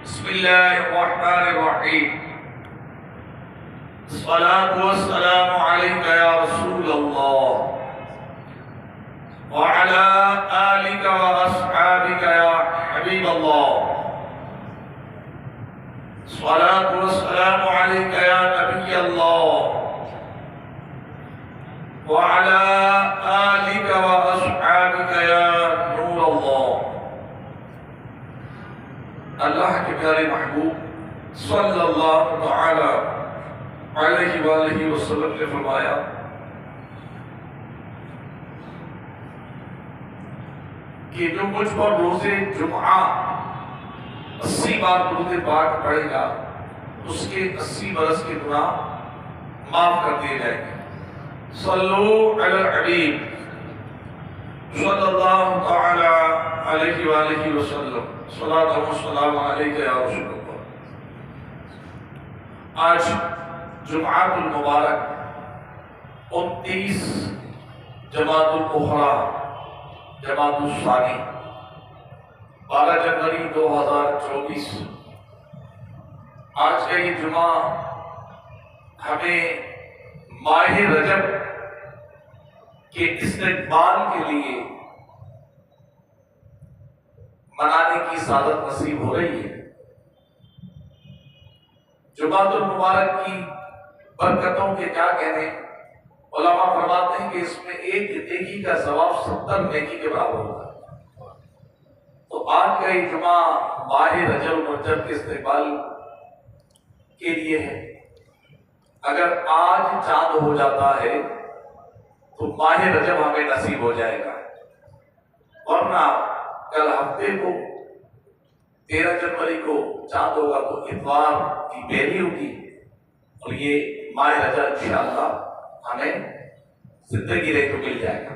بسم الله الرحمن الرحيم. الصلاة والسلام عليك يا رسول الله وعلى آلك وأصحابك يا حبيب الله. الصلاة والسلام عليك يا نبي الله وعلى آلك وأصحابك يا نور الله. اللہ کے پیارے محبوب صلی اللہ تعالی علیہ وآلہ وسلم نے فرمایا کہ جو مجھ پر روز جمعہ 80 بار درود پاک پڑھے گا اس کے 80 برس کے گناہ معاف کر دیے جائیں گے. صلو علی الحبیب صلی اللہ تعالی علیہ وآلہ وسلم. صلاۃ و سلام علیک یا رسول اللہ. آج جمعۃ المبارک 29 جمادی الاخری جمادی الثانی 12 جنوری 2024. آج کا یہ جمعہ ہمیں ماہ رجب کے استقبال کے لیے منانے کی سعادت نصیب ہو رہی ہے. جمعۃ المبارک کی برکتوں کے کیا کہنے. علماء فرماتے ہیں کہ اس میں ایک نیکی کا ثواب 70 نیکی کے برابر ہوتا ہے. تو آج کا یہ جمعہ ماہ رجب المرجب کے استقبال کے لیے ہے. اگر آج چاند ہو جاتا ہے تو ماہ رجب ہمیں نصیب ہو جائے گا، ورنہ کل ہفتے کو 13 جنوری کو چاند ہوگا تو اتوار کی بیری ہوگی اور یہ ماہ رجب انشاءاللہ ہمیں زندگی رہ کو مل جائے گا.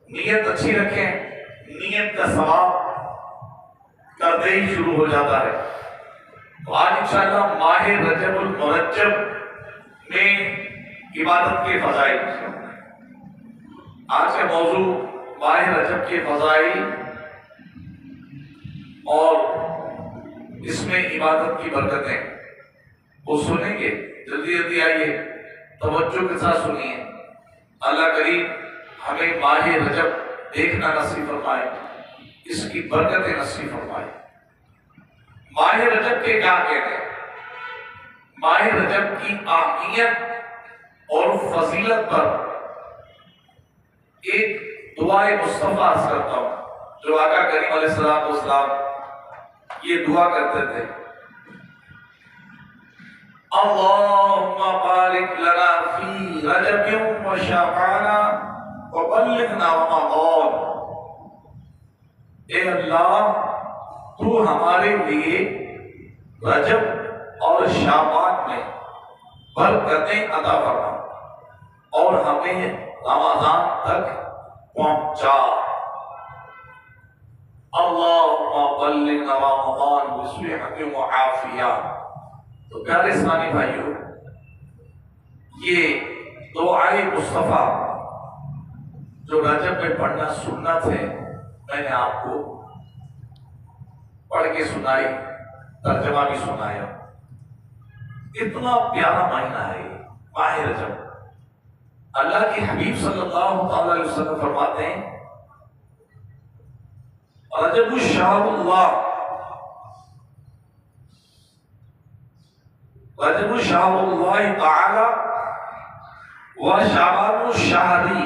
نیت اچھی رکھیں، نیت کا ثواب کرتے ہی شروع ہو جاتا ہے. تو آج انشاءاللہ ماہ رجب المرجب میں عبادت کے فضائل. آج کا موضوع ماہ رجب کے فضائل اور اس میں عبادت کی برکتیں وہ سنیں گے. جلدی جلدی آئیے، توجہ کے ساتھ سنیے. اللہ کریم ہمیں ماہ رجب دیکھنا نصیب فرمائے، اس کی برکتیں نصیب فرمائے. ماہ رجب کے کیا کہتے ہیں؟ ماہ رجب کی اہمیت اور فضیلت پر ایک دعائے مصطفیٰ عرض کرتا ہوں جو آقا کریم علیہ السلام یہ دعا کرتے تھے. اللہم بارک لنا فی رجب و شعبان وبلغنا رمضان. اے اللہ تو ہمارے لیے رجب اور شعبان میں برکتیں عطا فرما اور ہمیں رمضان تک پہنچا. اللہم بلغنا رمضان بصحت و عافیہ. تو پیارے اسلامی بھائیوں، یہ دعائے مصطفیٰ جو رجب میں پڑھنا سنت ہے میں نے آپ کو پڑھ کے سنائی، ترجمہ بھی سنایا. اتنا پیارا مہینہ ہے ماہ رجب. اللہ کے حبیب صلی اللہ علیہ وسلم فرماتے ہیں رجب شہر اللہ، رجب شہر اللہ تعالی و شعبان شہری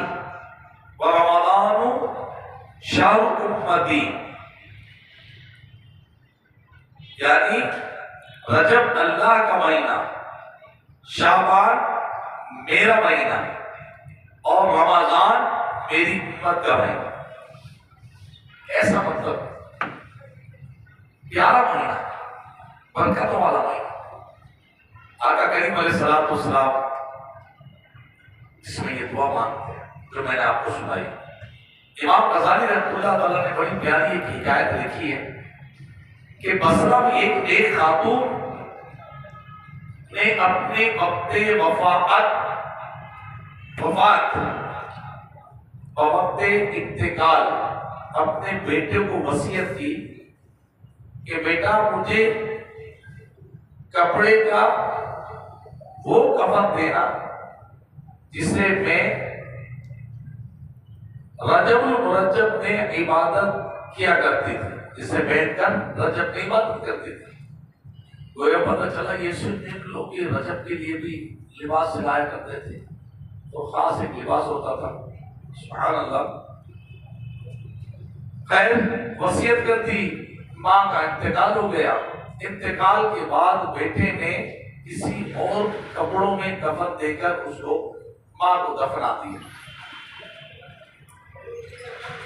و رمضان شہر امتی. یعنی رجب اللہ کا مہینہ، شعبان میرا مہینہ اور رمضان میری امت کا مہینہ. ایسا مطلب پیارا مہینہ، برکتوں والا مہینہ. آقا کریم علیہ السلام جس میں یہ دعا مانگتے ہیں جو میں نے آپ کو سنائی. امام غزالی رحمۃ اللہ تعالیٰ نے بڑی پیاری ایک حکایت لکھی ہے کہ بصرہ میں ایک نیک خاتون نے اپنے وقت وفات اور وقت انتقال اپنے بیٹے کو وصیت کی کہ بیٹا مجھے کپڑے کا وہ کفن دینا جسے میں رجب المرجب میں عبادت کیا کرتی تھی، جسے بیٹھ کر رجب کی عبادت کرتی تھی۔ گویا پتہ چلا یہ صرف لوگ یہ رجب کے لیے بھی لباس سلایا کرتے تھے، تو خاص ایک لباس ہوتا تھا۔ سبحان اللہ۔ خیر، وصیت کر دی، ماں کا انتقال ہو گیا۔ انتقال کے بعد بیٹے نے کسی اور کپڑوں میں کفن دے کر اس کو ماں کو دفنا دیا۔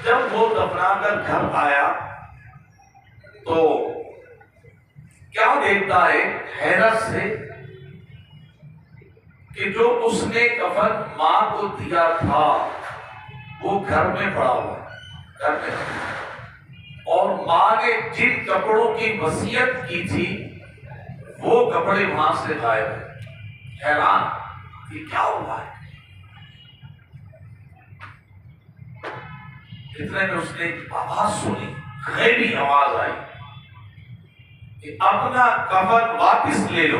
جب وہ دفنا کر گھر آیا تو کیا دیکھتا ہے حیرت سے کہ جو اس نے کفن ماں کو دیا تھا وہ گھر میں پڑا ہوا ہے، گھر میں، اور ماں نے جن کپڑوں کی وصیت کی تھی وہ کپڑے وہاں سے غائب ہیں۔ حیران، یہ کیا ہوا ہے؟ اتنے میں اس نے ایک آواز سنی، غیبی آواز آئی کہ اپنا کفن واپس لے لو،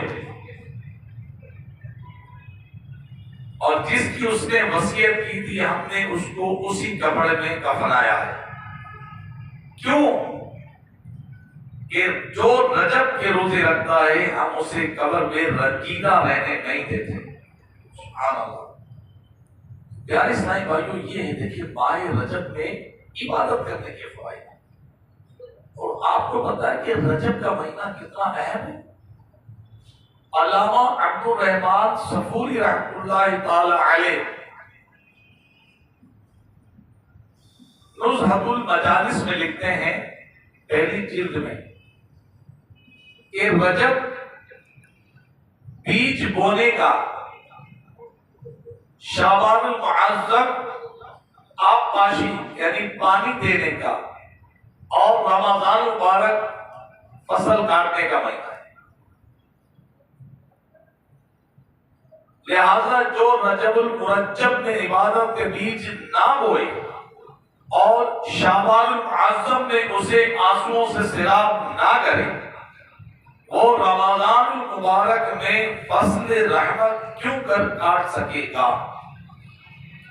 اور جس کی اس نے وصیت کی تھی ہم نے اس کو اسی کپڑے میں کفنایا ہے۔ کیوں؟ کہ جو رجب کے روزے رکھتا ہے ہم اسے قبر میں رنگیدہ رہنے نہیں دیتے۔ سبحان اللہ۔ پیارے اسلامی بھائیوں، یہ ہے دیکھیے ماہ رجب میں عبادت کرنے کے فوائد، اور آپ کو پتا ہے کہ رجب کا مہینہ کتنا اہم ہے۔ علامہ عبد الرحمن صفوری رحمۃ اللہ تعالی علیہ نزہۃ المجالس میں لکھتے ہیں پہلی جلد میں کہ رجب بیج بونے کا، شعبان المعظم آب پاشی یعنی پانی دینے کا، اور رمضان مبارک فصل کاٹنے کا مہینہ ہے۔ لہذا جو رجب المرجب میں عبادت کے بیج نہ بوئے اور شعبان المعظم میں اسے آنسوؤں سے سیراب نہ کرے، وہ رمضان المبارک میں فصل رحمت کیوں کر کاٹ سکے گا؟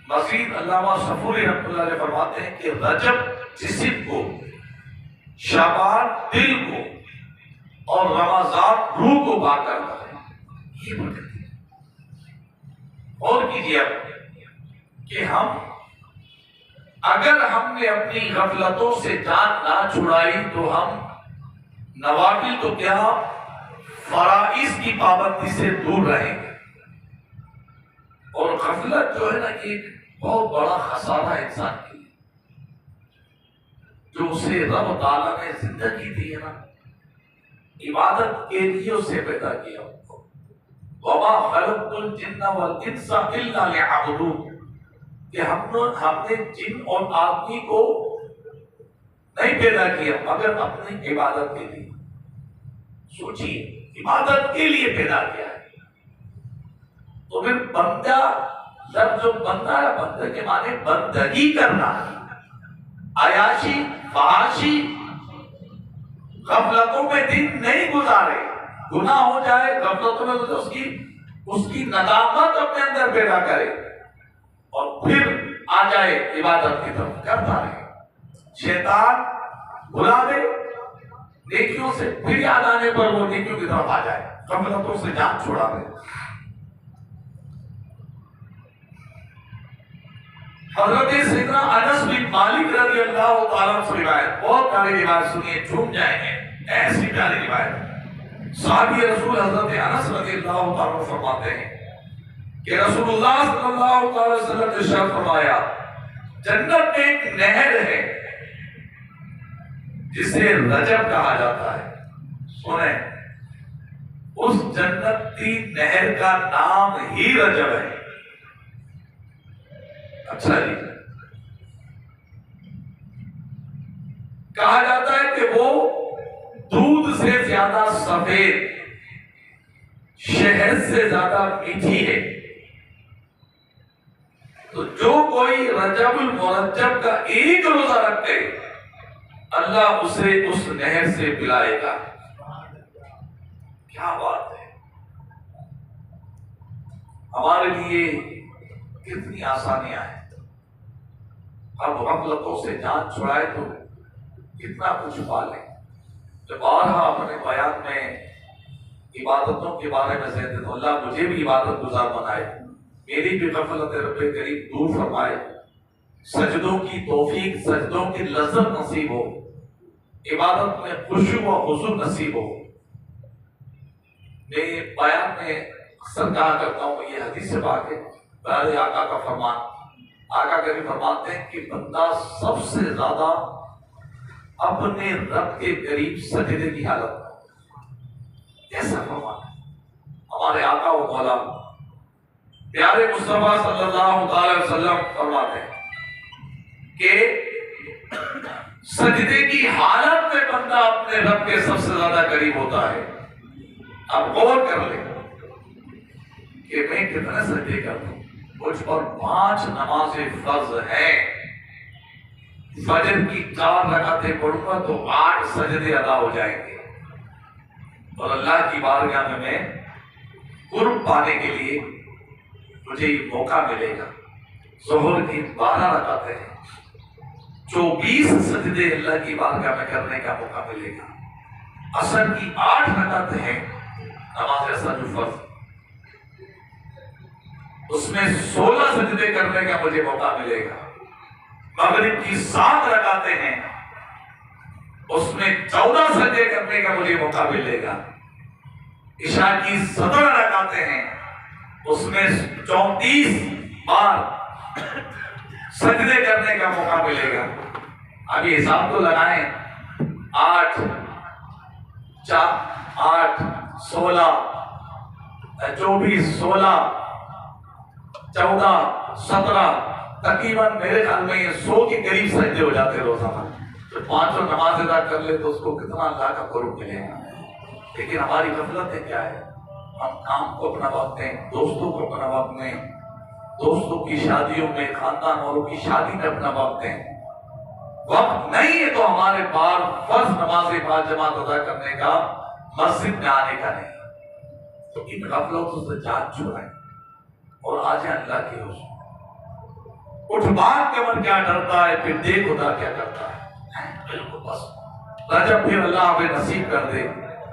مزید علامہ صفوری رحمۃ اللہ علیہ فرماتے ہیں کہ رجب جسم کو، شعبان دل کو، اور رمضان روح کو پاک کرتا ہے۔ یہ برکت ہے۔ اور کیجیے اب کہ اگر ہم نے اپنی غفلتوں سے جان نہ چھڑائی تو ہم نوافل تو کیا فرائض کی پابندی سے دور رہیں گے۔ اور غفلت جو ہے نا، یہ بہت بڑا خسارہ ہے انسان کے لیے، جو اسے رب تعالیٰ نے زندگی دی ہے نا، عبادت کے لیے اسے پیدا کیا۔ وَمَا خَلَقْتُ الْجِنَّ وَالْإِنسَ إِلَّا لِيَعْبُدُونِ، کہ ہم نے جن اور آدمی کو نہیں پیدا کیا مگر اپنی عبادت کے لیے۔ سوچیے، عبادت کے لیے پیدا کیا ہے۔ تو پھر بندہ، جب جو بندہ ہے، بندے کے معنی بندگی کرنا، عیاشی فحاشی غفلتوں میں دن نہیں گزارے۔ گناہ ہو جائے غفلتوں میں اس کی ندامت اپنے اندر پیدا کرے، اور پھر آ جائے عبادت کی طرف، کرتا رہے۔ شیطان بلا دے نیکیوں سے، پھر یاد آنے پر وہ نیکیوں کی طرف آ جائے، غفلتوں سے جان چھڑا دے۔ حضرت سیدنا انس بن مالک رضی اللہ تعالیٰ عنہ سے روایت، بہت پیاری روایت، سنیے جھوم جائیں گے، ایسی پیاری روایت۔ صحابی رسول حضرت انس رضی اللہ تعالیٰ عنہ فرماتے ہیں کہ رسول اللہ صلی اللہ علیہ وسلم نے ارشاد فرمایا، جنت میں ایک نہر ہے جسے رجب کہا جاتا ہے۔ سنیں، اس جنتی نہر کا نام ہی رجب ہے۔ اچھا جی، کہا جاتا ہے کہ وہ دودھ سے زیادہ سفید، شہد سے زیادہ میٹھی ہے۔ تو جو کوئی رجب المرجب کا ایک روزہ رکھتے اللہ اسے اس نہر سے پلائے گا۔ کیا بات ہے! ہمارے لیے کتنی آسانیاں ہیں۔ اب غفلتوں سے جان چھڑائے تو کتنا کچھ پالیں۔ جب بارہا اپنے بیان میں عبادتوں کے بارے میں ذہن تو اللہ مجھے بھی عبادت گزار بنائے، میری بھی غفلت رب کریم دور فرمائے، سجدوں کی توفیق، سجدوں کی لذت نصیب ہو، عبادت میں خشوع و خضوع نصیب ہو۔ میں بیان میں اکثر کہا کرتا ہوں، یہ حدیث سے پاک ہے، پیارے آقا کا فرمان، آقا کریم فرماتے ہیں کہ بندہ سب سے زیادہ اپنے رب کے قریب سجدے کی حالت میں، ایسا فرمان ہے ہمارے آقا و مولا پیارے مصطفیٰ صلی اللہ علیہ وسلم فرماتے ہیں کہ سجدے کی حالت میں بندہ اپنے رب کے سب سے زیادہ قریب ہوتا ہے۔ اب غور کر لیں کہ میں کتنے سجدے کرتا ہوں۔ مجھ پر 5 نمازیں فرض ہیں، فجر کی 4 رکعتیں پڑھوں گا تو 8 سجدے ادا ہو جائیں گے، اور اللہ کی بارگاہ میں قرب پانے کے لیے مجھے یہ موقع ملے گا۔ ظہر کی 12 رکعتیں ہیں، 24 سجدے اللہ کی بارگاہ میں کرنے کا موقع ملے گا۔ عصر کی 8 رکعتیں ہیں، نماز عصر جو فرض، اس میں 16 سجدے کرنے کا مجھے موقع ملے گا۔ مغرب کی 7 رکعتیں ہیں، اس میں 14 سجدے کرنے کا مجھے موقع ملے گا۔ عشاء کی 17 رکعتیں ہیں، اس میں 34 بار سجدے کرنے کا موقع ملے گا۔ ابھی حساب تو لگائیں، 8 16 24 16 14 17 تقریباً میرے خیال میں یہ 100 کے قریب سجدے ہو جاتے روزانہ۔ تو 5 نماز ادا کر لے تو اس کو کتنا اللہ کا قرب ملے گا۔ لیکن ہماری غفلت ہے کیا ہے؟ ہم کام کو اپنا وقت دیں، دوستوں کو اپنا وقت دیں، دوستوں کی شادیوں میں، خاندان والوں کی شادی میں اپنا وقت دیں۔ وقت نہیں ہے تو ہمارے پاس فرض نماز باجماعت ادا کرنے کا، مسجد میں آنے کا نہیں۔ تو ان غفلتوں سے جان چھڑائیں اور آ جائیں اللہ کے حضور۔ اٹھ بھاگ کے من کیا ڈرتا ہے، پھر دیکھ خدا کیا کرتا ہے۔ بالکل بس رجب پھر اللہ ہمیں نصیب کر دے۔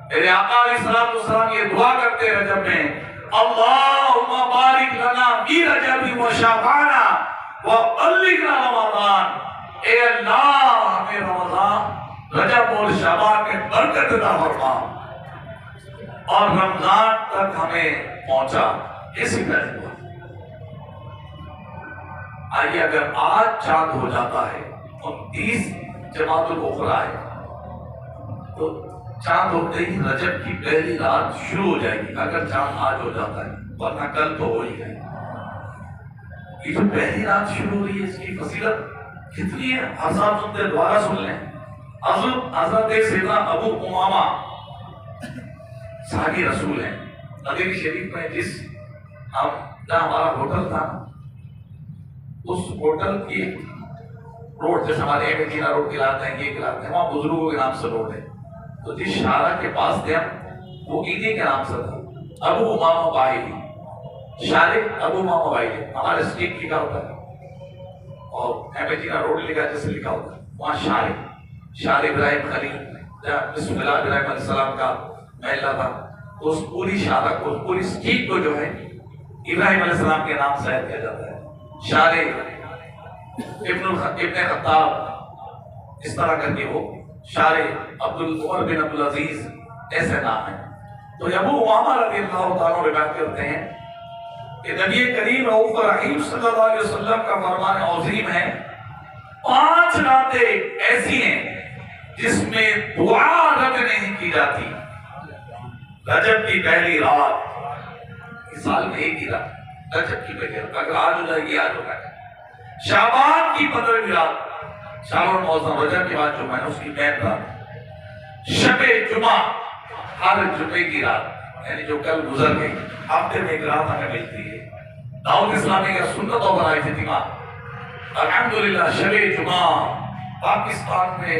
میرے آقا علیہ السلام یہ دعا کرتے رجب میں، اللہم بارک لنا فی رجب و شعبان و بلغنا رمضان۔ اے اللہ ہمیں رمضان، رجب اور شعبان میں برکت عطا فرما اور رمضان تک ہمیں پہنچا۔ اسی طرح آئیے، اگر آج چاند ہو جاتا ہے، 29 جماعت الاخری ہے، تو چاند ہوتے ہی رجب کی پہلی رات شروع ہو جائے گی، اگر چاند آج ہو جاتا ہے، ورنہ کل تو ہو ہی گئے۔ یہ جو پہلی رات شروع ہوئی ہے، اس کی فضیلت کتنی ہے، حضرات سنتے دوبارہ سن لیں۔ حضرت سیدنا ابو امامہ صحابی رسول ہیں، مدینہ شریف میں جہاں ہمارا ہوٹل تھا، اس ہوٹل کی روڈ، جیسے ہمارے مدینہ روڈ کہلاتے ہیں، یہ کہلاتے ہیں، وہاں بزرگوں کے نام سے روڈ ہے، تو جس شارع کے پاس تھے ہم، وہ انہی کے نام سے تھا، ابو امامہ باہلی، شارع ابو امامہ باہلی، ہمارے اسٹریٹ لکھا ہوتا ہے اور مدینہ روڈ لکھا جیسے لکھا ہوتا ہے، وہاں شارع ابراہیم خلیل، بسم اللہ ابراہیم علیہ السلام کا محلہ تھا، تو اس پوری شارع کو، اس پوری اسٹریٹ کو جو ہے ابراہیم علیہ السلام کے نام سے کیا جاتا ہے، شارع ابن خطاب، اس طرح کر کے وہ شارع عمر بن عبدالعزیز، ایسے نام ہیں۔ تو ابو امامہ رضی اللہ تعالیٰ روایت کرتے ہیں کہ نبی کریم رؤوف رحیم صلی اللہ علیہ وسلم کا فرمان عظیم ہے، 5 راتیں ایسی ہیں جس میں دعا رد نہیں کی جاتی۔ رجب کی پہلی رات، اس سال میں ایک ہی رات رجب کی پہلی رات، اگر آج ہو جائے گی آج ہو جائے گا۔ شعبان کی 15ویں رات، شعبان موسم رجب کے بعد جمعہ ہے، اس کی مین رات، شب جمعہ، ہر جمعے کی رات، یعنی جو کل گزر گئی، ہفتے میں ایک رات ہمیں ملتی ہے۔ دعوت اسلامی کا سنت و برائے اجتماع، الحمدللہ شب جمعہ پاکستان میں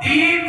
3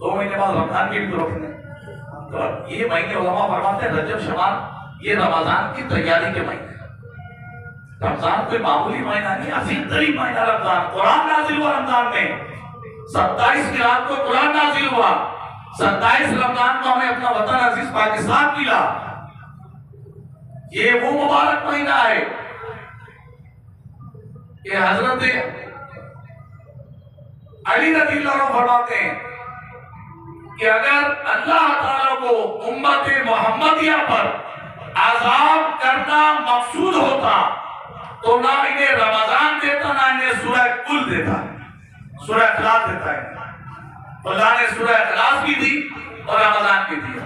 2 مہینے بعد رمضان کی بھی تو رکھنے. تو یہ مہینے علماء فرماتے ہیں رجب شعبان یہ رمضان کی تیاری کے مہینے. رمضان کوئی معمولی مہینہ نہیں، عظیم ترین مہینہ رمضان. قرآن نازل ہوا رمضان میں، 27 کی رات کو قرآن نازل ہوا. 27 رمضان کو ہمیں اپنا وطن عزیز پاکستان ملا. یہ وہ مبارک مہینہ ہے کہ حضرت علی رضی اللہ عنہ فرماتے ہیں کہ اگر اللہ تعالیٰ کو امت محمدیہ پر عذاب کرنا مقصود ہوتا تو نہ انہیں رمضان دیتا نہ انہیں سورہ کل دیتا، سورہ اخلاص دیتا ہے. اللہ نے سورہ اخلاص بھی دی اور رمضان بھی دی.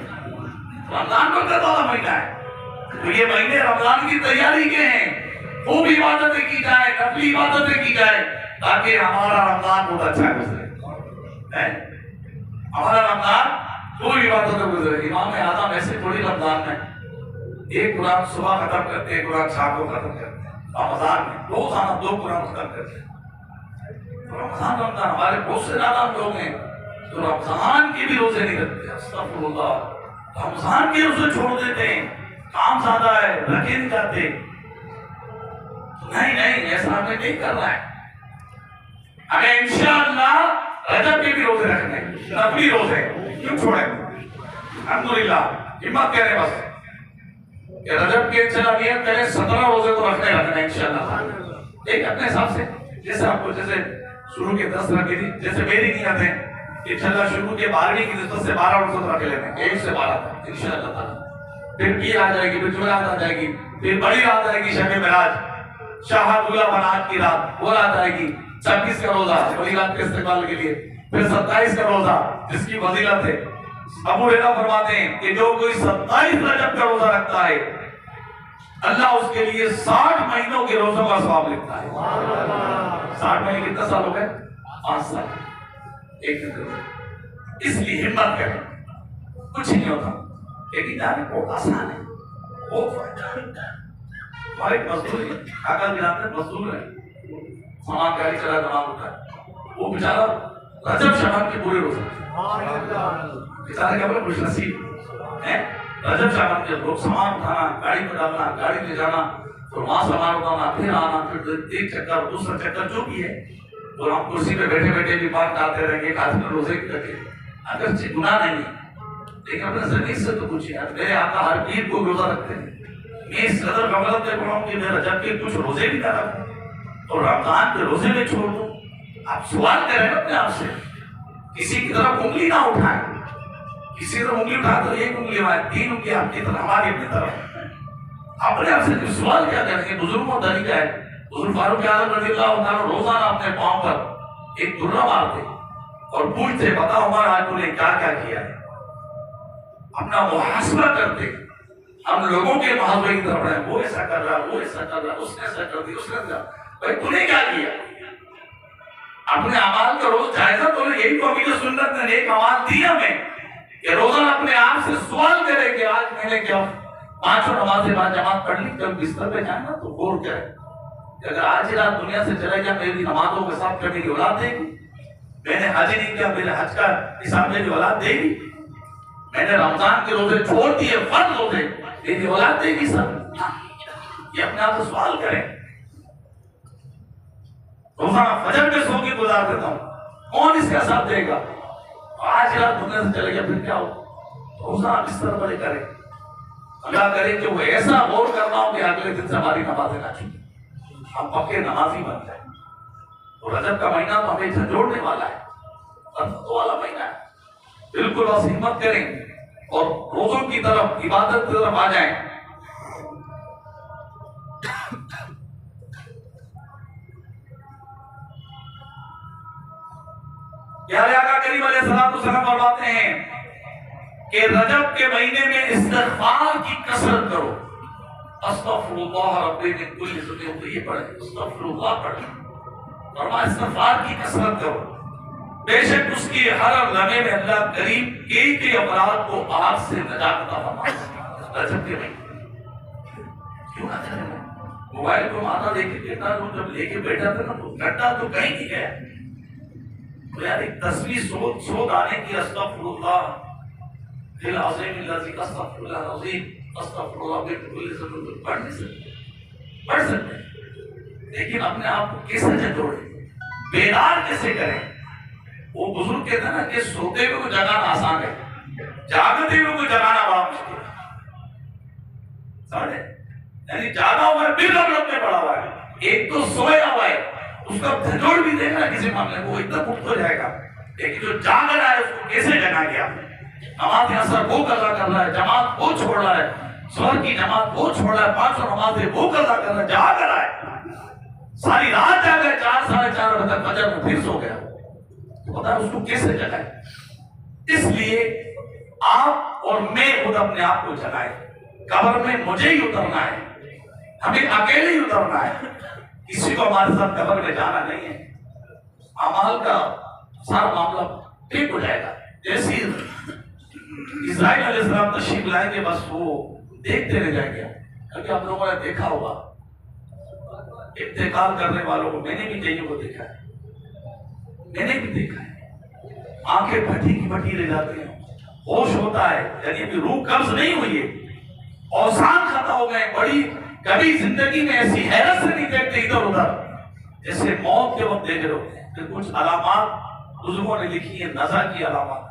رمضان برکت والا مہینہ ہے. تو یہ مہینے رمضان کی تیاری کے ہیں. خوب عبادتیں کی جائے، نفلی عبادتیں کی جائے تاکہ ہمارا رمضان بہت اچھا گزرے. ہمارا رمضان خوب عبادتیں گزرے. امام اعظم ایسے تھوڑی رمضان میں ایک قرآن صبح ختم کرتے ہیں، قرآن شام کو ختم کرتے ہیں. رمضان میں روزانہ 2 قرآن ختم کرتے ہیں. رمضان ہمارے بہت سے نادان لوگ ہیں تو رمضان کے بھی روزے نہیں رکھتے. استغفر اللہ، رمضان کے روزے چھوڑ دیتے ہیں، کام زیادہ ہے رکھے نہیں جاتے. نہیں ایسا ہمیں نہیں کرنا ہے. ہمیں انشاءاللہ رجب کے بھی روزے رکھنے ہیں، نفلی روزے. کیوں چھوڑیں؟ الحمدللہ ہمت کریں بس کہ رجب کے چلا نیت کریں 17 روزے تو رکھنے ہیں انشاءاللہ. ایک اپنے حساب سے جیسے آپ کو جیسے شروع کے 10 رکھے تھی، جیسے میری نیت ہے کہ انشاءاللہ شروع کے 12ویں کی 10 سے 12 روزے تو رکھ لینے 1 سے 12 تک انشاءاللہ تعالی. پھر پیر آ جائے گی، پھر جمعرات آ جائے گی، پھر بڑی رات آئے گی شب معراج، شہادت بنات کی رات وہ رات آئے گی. 26 کا روزہ بڑی رات کے استقبال کے لیے، پھر 27 کا روزہ جس کی فضیلت ہے. ابو ہریرہ فرماتے ہیں کہ جو کوئی 27 رجب کا روزہ رکھتا ہے اللہ اس کے لیے 60 مہینوں کے روزوں کا ثواب لکھتا ہے. 60 مہینے کتنا سال ہو گئے؟ 5 سال. ایک دن. اس لیے ہمت کریں، کچھ نہیں ہوتا لیکن جانے بہت آسان ہے. ہمارے مزدور آقا جانتے ہیں مزدور ہے، سامان گاڑی چلا تمام ہوتا ہے. وہ بیچارہ رجب شعبان کے پورے روزے بیچارہ کیا بولے خوش نصیب ہے. رجب شعبان کے لوگ سامان اٹھانا، گاڑی میں ڈالنا، گاڑی لے جانا، اور وہاں سامان اٹھانا، پھر آنا، پھر ایک چکر دوسرا چکر جو بھی ہے. اور ہم کرسی پہ بیٹھے بیٹھے بھی بات ڈالتے رہیں گے آج کل روزے کی رکھے. اگرچہ گناہ نہیں لیکن اپنے زمین سے تو پوچھیے میرے آقا ہر پیر کو روزہ رکھتے ہیں. میں اس قدر غفلت میں پڑھا ہوں کہ میں رجب کے کچھ روزے بھی نہ رکھوں اور رمضان کے روزے میں چھوڑ دوں. آپ سوال کریں اپنے آپ سے، کسی کی طرف انگلی نہ اٹھائیں. کسی طرف انگلی اٹھا تو ایک انگلی ہماری، 3 انگلی آپ کی طرف، ہماری اپنی طرف. اپنے آپ سے سوال کیا کریں گے؟ بزرگوں کا طریقہ ہے. حضور فاروق اعظم رضی اللہ عنہ روزانہ اپنے پاؤں پر ایک درہ مارتے اور پوچھتے بتا عمر آج تو نے کیا کیا کیا ہے. اپنا محاسبہ کرتے. ہم لوگوں کے محاسبے کی طرف رہے، وہ ایسا کر رہا، وہ ایسا کر رہا، اس نے ایسا کر دیا، اس نے کیا. بھائی تو نے کیا کیا؟ اپنے اعمال کا روز جائزہ تو لے. یہی تو امیر سنت نے ایک اعمال دی ہمیں کہ روزانہ اپنے آپ سے سوال کرے کہ آج میں نے کیا 5 نمازیں بعد جماعت پڑھ لی. جب بستر پہ جائیں نا تو غور کرے کہ اگر آج ہی رات دنیا سے چلے گیا میری نمازوں کے حساب کرنے کی اولاد دے گی. میں نے حج نہیں کیا، میرے حج کا حساب میری اولاد دے گی. میں نے رمضان کے روزے چھوڑ دیے فرض روزے، میری اولاد دے گی. سب یہ اپنے آپ سے سوال کریں. روزانہ فجر میں سو کے گزار دیتا ہوں، کون اس کا ساتھ دے گا؟ آج رات دنیا سے چلے گیا پھر کیا ہو؟ روزانہ بستر پر کریں. اللہ کرے کہ وہ ایسا غور کرنا ہو کہ اگلے دن سے ہماری نمازیں نہ چھوٹیں، ہم پکے نمازی بن جائیں. تو رجب کا مہینہ تو ہمیں جھنجھوڑنے والا ہے، برکتوں والا مہینہ ہے. بالکل بس ہمت کریں اور روزوں کی طرف، عبادت کی طرف آ جائیں. پیارے آقا کریم علیہ الصلوۃ والسلام فرماتے ہیں کہ رجب کے مہینے میں استغفار کی کثرت کرو. استغفر اللہ ربی من کل ذنب، یہ پڑھیں استغفر اللہ پڑھیں. فرمایا استغفار کی کثرت کرو، بے شک اس کی ہر لمحے میں اللہ کریم ایک ہی افراد کو آگ سے نجات عطا فرماتا. رجب کے مہینے کیوں نہ کریں؟ موبائل کو مانا لے کے دیتا ہوں، جب لے کے بیٹھا تھا نا تو گھٹا تو کہیں نہیں گیا. تو یار ایک تصویر سود آنے کی استغفر اللہ العظیم الذی استغفر اللہ العظیم استغفر اللہ بالکل ضرور پڑھ نہیں سکتے، پڑھ سکتے ہیں، لیکن اپنے آپ کو کیسے جھنجھوڑیں، بیدار کیسے کریں؟ وہ بزرگ کہتے ہیں نا کہ سوتے ہوئے کو جگانا آسان ہے، جاگتے ہوئے کو جگانا بڑا مشکل ہے۔ سمجھے؟ یعنی جاگا ہوا ہے پھر غفلت میں پڑا ہوا ہے، ایک تو سویا ہوا ہے اس کا جھنجھوڑ بھی دے گا کسی معاملے میں وہ ایک دم اٹھ ہو جائے گا، لیکن جو جاگ رہا ہے اس کو کیسے جگا گیا؟ نماز اثر وہ قضا کر رہا ہے، جماعت وہ چھوڑ رہا ہے، ظہر کی جماعت وہ چھوڑ رہا ہے، 5 نمازیں وہ قضا کر رہا ہے، جاگ رہا ہے، ساری رات جاگا ہے، 4 ساڑھے 4 بجے تک فجر میں پھر سو گیا، پتا ہے اس کو کیسے جگائے؟ اس لیے آپ اور میں خود اپنے آپ کو جگائے، قبر میں مجھے ہی اترنا ہے، ہمیں اکیلے ہی اترنا ہے، کسی کو ہمارے ساتھ قبر میں جانا نہیں ہے، اعمال کا سارا معاملہ ٹھیک ہو جائے گا۔ جیسی اسرائیل علیہ السلام تشریف لائیں گے بس وہ دیکھتے رہ جائیں گے، کیونکہ آپ لوگوں نے دیکھا ہوگا انتقال کرنے والوں کو، میں نے بھی کئیوں کو دیکھا ہے، میں نے بھی دیکھا ہے، آنکھیں پھٹی کی پھٹی رہ جاتی ہیں، ہوش ہوتا ہے، یعنی ابھی روح قبض نہیں ہوئی ہے، اوزان ختم ہو گئے، بڑی کبھی زندگی میں ایسی حیرت سے نہیں دیکھتے ادھر ادھر جیسے موت کے وقت دیکھ رہے ہوتے ہیں۔ کہ کچھ علامات بزرگوں نے لکھی ہیں، نزع کی علامات،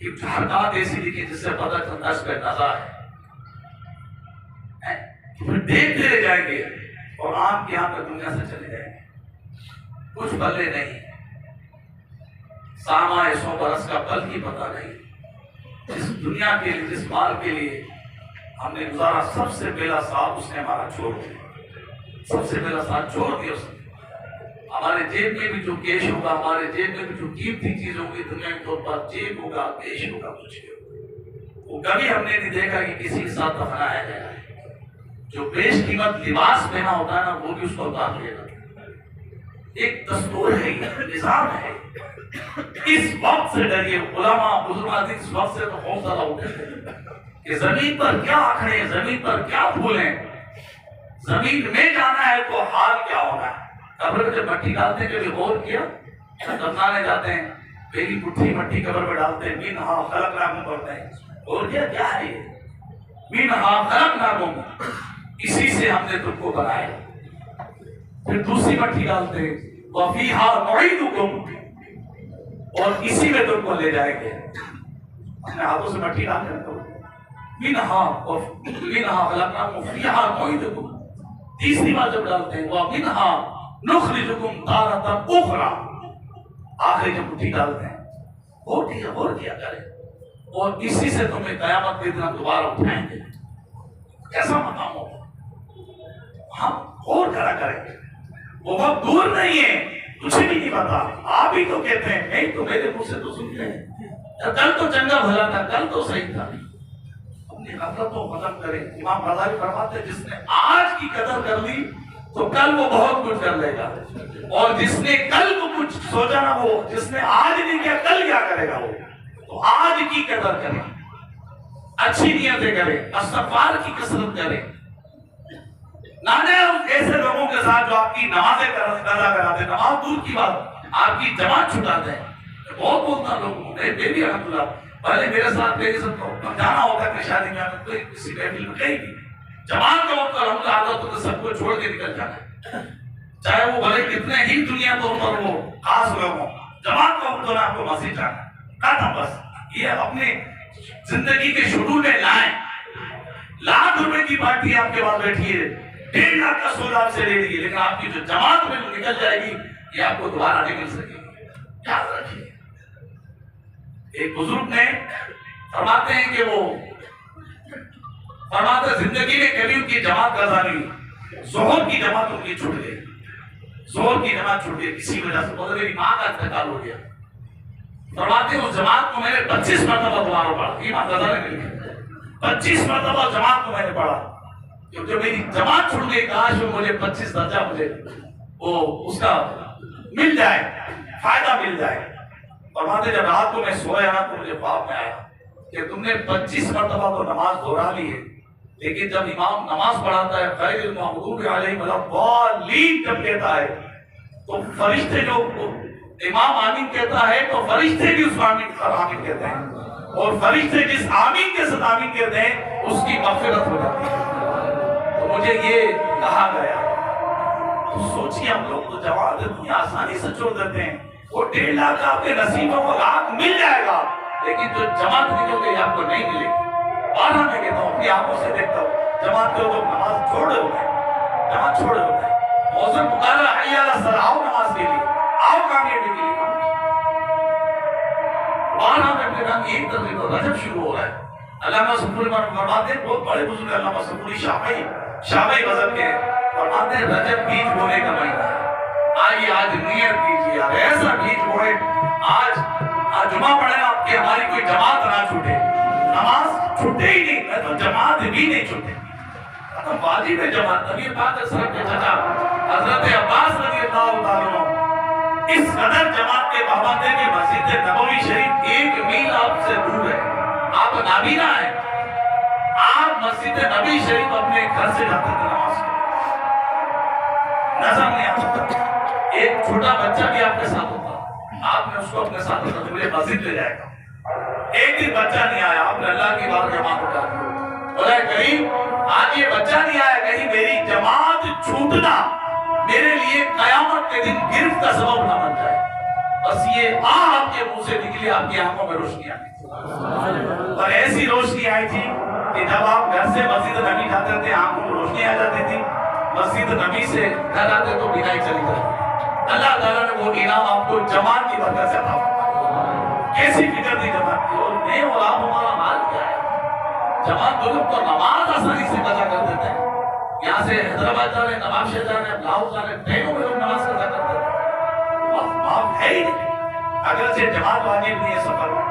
کہ حرکات ایسی لکھی جس سے پتہ چلتا ہے اس پہ نزع ہے، پھر دیکھتے رہ جائیں گے اور آپ کے یہاں پہ دنیا سے چلے جائیں گے، کچھ بلے نہیں، سامہ 100 برس کا بل کی پتہ نہیں، جس دنیا کے لیے جس مال کے لیے ہم نے گزارا سب سے پہلا ساتھ اس نے ہمارا چھوڑ دیا، سب سے پہلا ساتھ چھوڑ دیا اس نے۔ ہمارے جیب میں بھی جو کیش ہوگا، ہمارے جیب میں بھی جو قیمتی چیز ہوگی دنیا کے طور پر، جیب ہوگا، کیش ہوگا، کچھ بھی ہوگا، وہ کبھی ہم نے نہیں دیکھا کہ کسی کے ساتھ دفنایا گیا ہے۔ جو بیش قیمت لباس پہنا ہوتا ہے نا وہ بھی اس کو اتار لیا جاتا ہے، ایک دستور ہے، نظام ہے۔ اس وقت سے ڈریے، علماء بزرگ اس وقت سے تو بہت زیادہ اٹھے تھے کہ زمین پر کیا آنکھیں، زمین پر کیا پھولیں، زمین میں جانا ہے تو حال کیا ہونا ہے۔ قبر میں جب مٹی ڈالتے ہیں، کبھی غور کیا؟ دفنانے جاتے ہیں پہلی مٹھی مٹی قبر میں ڈالتے ہیں، منہا خلقناکم پڑھتے ہیں، اور کیا ہے یہ؟ منہا خلقناکم، اسی سے ہم نے تم کو بنایا۔ پھر دوسری مٹی ڈالتے ہیں، وفیہا نعیدکم، اور اسی میں تم کو لے جائیں گے۔ اپنے ہاتھوں سے مٹی ڈالتے ہیں تو منہا خلقناکم وفیہا نعیدکم، تیسری بار جب ڈالتے ہیں ومنہا نخرجکم تارۃ اخری، آخری جب مٹھی ڈالتے ہیں اور کیا کریں، اور اسی سے تمہیں قیامت کے دن ہم دوبارہ اٹھائیں گے۔ کیسا مقام ہوگا؟ ہم اور کرا کریں گے، وہ وقت دور نہیں ہے، تجھے بھی نہیں پتا، آپ ہی تو کہتے ہیں، نہیں تو میرے منہ سے تو سنتے ہیں، کل تو چنگا بھلا تھا، کل تو صحیح تھا۔ اپنی غفلت کو ختم کریں۔ امام غزالی فرماتے ہیں جس نے آج کی قدر کر لی تو کل وہ بہت کچھ کر لے گا، اور جس نے کل کو کچھ سوچا نا، وہ جس نے آج نہیں کیا کل کیا کرے گا، وہ تو آج کی قدر کریں، اچھی نیتیں کریں، استغفار کی کثرت کریں، نہ ایسے لوگوں کے ساتھ جو آپ کی نمازیں قضا کراتے، نماز دور کی بات، آپ کی جماعت چھٹاتے ہیں۔ بہت بولتا لوگوں نے، میں بھی الحمدللہ پہلے میرے ساتھ میری سب کو جانا ہوتا کہ شادی میں کوئی کسی محفل میں کہیں بھی جماعت کا وقت الحمدللہ آتا تو سب کو چھوڑ کے نکل جانا ہے، چاہے وہ بھلے کتنے ہی دنیا طور پر وہ خاص لوگ ہوں، جماعت کا وقت آپ کو مسجد جانا ہے۔ بس یہ اپنے زندگی کے شروع میں لائیں، ₹1,00,000 کی پارٹی آپ کے پاس بیٹھی ہے، 1.5 لاکھ کا سودا آپ سے لے لیجیے، لیکن آپ کی جو جماعت میں نکل جائے گی یہ آپ کو دوبارہ نہیں مل سکے گی، یاد رکھیے۔ ایک بزرگ نے فرماتے ہیں کہ وہ فرماتے زندگی میں کبھی ان کی جماعت قضا نہیں، ظہر کی جماعت ان کی چھوٹ گئی، ظہر کی جماعت چھوٹ گئی کسی وجہ سے، بولے میری ماں کا انتقال ہو گیا۔ فرماتے ہیں اس جماعت کو میں نے 25 مرتبہ دوبارہ پڑھا، امام غزالی نے لکھا 25 مرتبہ جماعت کو میں نے پڑھا، کیونکہ میری جماعت چھوٹ گئی، کاش میں مجھے 25 درجہ مجھے وہ اس کا مل جائے، فائدہ مل جائے۔ فرماتے جب رات کو میں سویا نا تو مجھے خواب میں آیا کہ تم نے 25 مرتبہ تو نماز دہرا لی ہے، لیکن جب امام نماز پڑھاتا ہے غیر المغضوب علیہم ولا الضالین جب کہتا ہے تو فرشتے جو امام آمین کہتا ہے تو فرشتے بھی اس آمین پر آمین کہتے ہیں، اور فرشتے جس آمین کے ساتھ آمین کہتے ہیں اس کی مغفرت ہو جاتی ہے۔ تو مجھے یہ کہا گیا، تو سوچیے ہم لوگ تو جواب اتنی آسانی سے چھوڑ دیتے ہیں، وہ 1.5 لاکھ آپ کے نصیبوں کو آگ مل جائے گا، لیکن جو جماعت نکل گئی آپ کو نہیں ملے گی۔ بارہ میں کہتا ہوں، اپنی آنکھوں سے دیکھتا ہوں، جماعت کے لوگ نماز چھوڑے ہوئے ہیں، جماعت چھوڑے ہوئے ہیں، موذن پکار رہا ہے، حی علی الصلاۃ، آؤ نماز کے لیے، آؤ کامیابی کے لیے۔ بارہ میں اپنے نام ایک تقریبا رجب شروع ہو رہا ہے۔ علامہ سنپوری فرماتے ہیں، بہت بڑے بزرگ علامہ سنپوری شافعی مذہب کے فرماتے ہیں رجب بیج بونے کا مہینہ ہے۔ آئیے آج نیت کیجیے، ایسا بیج بوئے، آج جمعہ پڑھیں آپ کی ہماری کوئی جماعت نہ چھوٹے، نماز چھوٹے ہی نہیں، میں تو جماعت بھی نہیں چھوٹے۔ واجب ہے جماعت۔ نبی پاک صلی اللہ علیہ وسلم کے چچا حضرت عباس رضی اللہ عنہ اس قدر جماعت کے پابند ہیں کہ مسجد نبوی شریف 1 میل آپ سے دور ہے، آپ نابینا ہیں، آپ مسجد نبی شریف اپنے گھر سے جاتے تھے نماز کو، نظر نہیں آتا۔ ایک چھوٹا بچہ بھی آپ کے ساتھ ہوتا، آپ نے اس کو اپنے ساتھ ہوتا تو مجھے مسجد لے جائے گا۔ ایک دن بچہ نہیں آیا، آپ نے اللہ کی بار جماعت اٹھا دی، بولا کریم آج یہ بچہ نہیں آیا، کہیں میری جماعت چھوٹنا میرے لیے قیامت کے دن گرفت کا سبب نہ بن جائے۔ بس یہ آپ کے منہ سے نکلی، آپ کی آنکھوں میں روشنی آئی، اور ایسی روشنی آئی تھی کہ جب آپ گھر سے مسجد نبی جاتے تھے آنکھوں میں روشنی آ جاتی تھی، مسجد نبی سے گھر آتے تو بینائی چلی جاتی۔ اللہ تعالیٰ نے وہ انعام آپ کو جماعت کی برکت سے عطا فرمایا۔ کیسی فکر تھی جماعت کی، اور نہیں اور آپ ہمارا حال کیا ہے؟ جماعت لوگ تو نماز آسانی سے قضا کر دیتے ہیں، یہاں سے حیدرآباد جا رہے ہیں، نواب شہر جا رہے ہیں، لاہور جا رہے ہیں، ٹرینوں میں لوگ نماز قضا کرتے ہیں، معاف ہے ہی نہیں۔ اگرچہ جماعت واجب نہیں ہے سفر میں،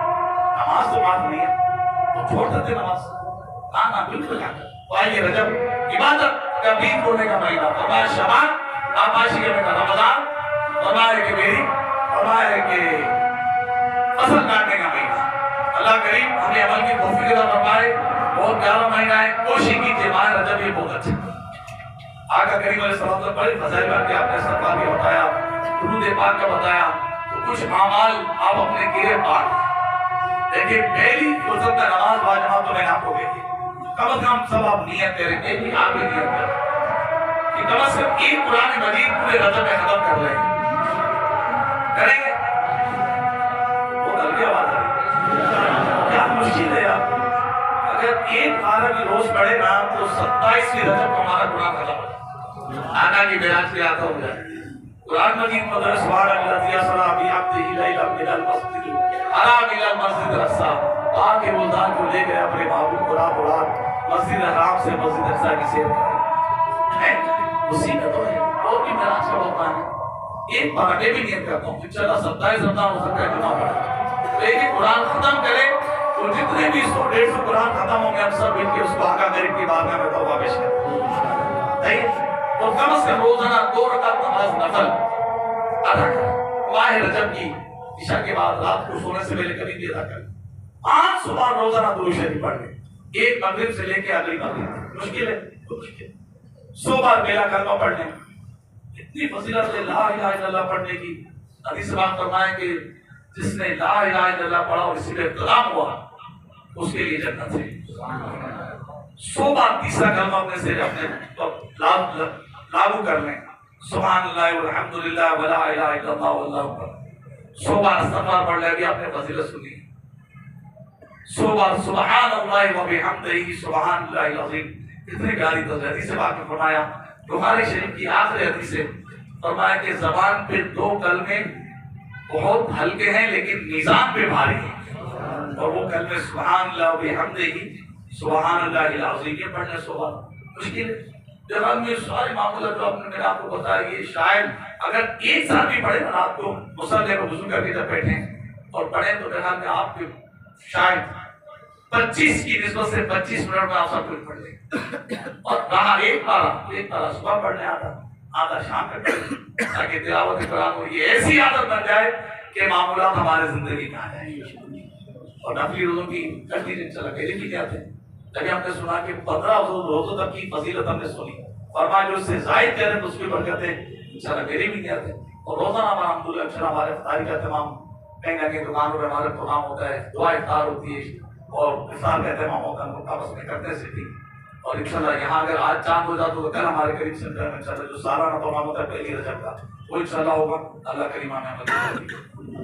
نماز تو معاف نہیں ہے، تو چھوڑ دیتے نماز، نا بالکل نہ۔ آئیے رجب عبادت کا بیج بونے کا مہینہ، فرمایا شعبان آپ عاشق میں کا رمضان، فرمایا کہ میری، فرمایا کہ فصل کاٹنے کا مہینہ۔ اللہ کریم ہمیں عمل کی توفیق عطا فرمائے۔ بہت پیارا مہینہ ہے، کوشش کیجیے ماہ رجب یہ بہت اچھا۔ آقا کریم علیہ السلام نے بڑے فضائل کے آپ نے سرکار کا بتایا، درود پاک کا بتایا، تو کچھ اعمال آپ اپنے گرے پاک دیکھیں۔ پہلی فرصت میں نماز باجماعت تو میں نے آپ کو کہی، کم از کم سب آپ نیت کریں گے کہ آپ بھی نیت کریں کہ کم از کم ایک قرآن مجید پورے رجب میں ختم کر رہے ہیں، کریں گے؟ بہت ہلکی آواز ہے، کیا مشکل ہے آپ؟ اگر ایک بارہ بھی روز پڑھے نا تو 27ویں رجب کو ہمارا قرآن ختم ہو جائے، آقا کی معراج پہ آتا ہو جائے۔ قرآن مجید مدر سبحان الذی اسریٰ بعبدہ لیلا من المسجد الحرام الی المسجد الاقصیٰ، آگے وہ ذات کو لے گئے اپنے محبوب کو رات رات مسجد حرام سے مسجد اقصیٰ کی سیر کریں۔ اسی میں تو ہے، اور بھی معراج کا ہوتا ہے۔ ایک بار میں بھی نیت کرتا ہوں، انشاءاللہ 27 رمضان ہو سکتا ہے جمعہ پڑھیں، لیکن قرآن ختم کریں تو جتنے بھی 100-150 قرآن ختم ہوں گے ہم سب مل کے اس کو آقا کریم کی بارگاہ میں توبہ پیش کریں، اور کم از کم روزانہ 2 رکعت نماز نفل ادا کریں۔ ماہ رجب کی عشاء کے بعد رات کو سونے سے پہلے کبھی بھی ادا کریں۔ 5 صبح روزانہ درود شریف پڑھ لیں، ایک مغرب سے لے کے اگلی مغرب۔ مشکل ہے؟ مشکل 100 بار میلا کلمہ پڑھ لیں، اتنی فضیلت ہے لا الہ الا اللہ پڑھنے کی۔ حدیث پاک فرمائے کہ جس نے لا الہ الا اللہ پڑھا اور اسی پہ اقتدام ہوا اس کے لیے جنت ہے۔ 100 بار تیسرا کلمہ اپنے سے اپنے لاگو کر لیں، سبحان اللہ والحمدللہ ولا الہ الا اللہ واللہ اکبر۔ 100 بار استغفار پڑھ لیں، ابھی آپ نے فضیلت سنی۔ 100 بار سبحان اللہ وبحمدہ سبحان اللہ العظیم، اتنی پیاری حدیث پاک میں فرمایا، بخاری شریف کی آخری حدیث سے فرمایا کہ زبان پہ 2 کلمے بہت ہلکے ہیں لیکن میزان پہ بھاری ہیں، اور وہ کلمے سبحان اللہ وبحمدہ سبحان اللہ العظیم، یہ پڑھنے 100 بار مشکل ہے۔ جب یہ سارے معاملات جو میں نے آپ کو بتایا، یہ شاید اگر ایک ساتھ بھی پڑھے نا رات کو مصلی پر وضو کر کے جب بیٹھیں اور پڑھیں تو میرے خیال میں آپ کے شاید 25 کی نسبت سے 25 منٹ میں آپ سب کچھ پڑھ لیں، اور رہا ایک پارہ صبح پڑھنے آدھا شام میں پڑھ لیں، تاکہ تلاوت قرآن کو یہ ایسی عادت بن جائے کہ معمولات ہمارے زندگی میں آ جائیں۔ اور نفلی روزوں کی کنٹینیو چلا میرے بھی کیا تھے، جب ہم نے سنا کہ 15 روزوں تک کی فضیلت ہم نے سنی، فرمایا جو اس سے زائد کریں تو اس کی برکتیں انشاءاللہ میرے بھی کیا تھے۔ اور روزانہ ہمارا الحمدللہ انشاءاللہ ہمارے افطاری کا اہتمام کہیں نہ کہیں دکانوں پہ ہمارا پروگرام ہوتا ہے، دعا افطار ہوتی ہے اور افطار کا اہتمام ہوتا ہے، ہم لوگ آپس میں کرتے ہیں سٹی. اور انشاءاللہ یہاں اگر آج چاند ہو جاتا تو کل ہمارے قریب سینٹر میں انشاءاللہ جو سالانہ پروگرام ہوتا ہے پہلی رجب کا وہ انشاءاللہ ہوگا. اللہ کریم ہمیں عمل کرے.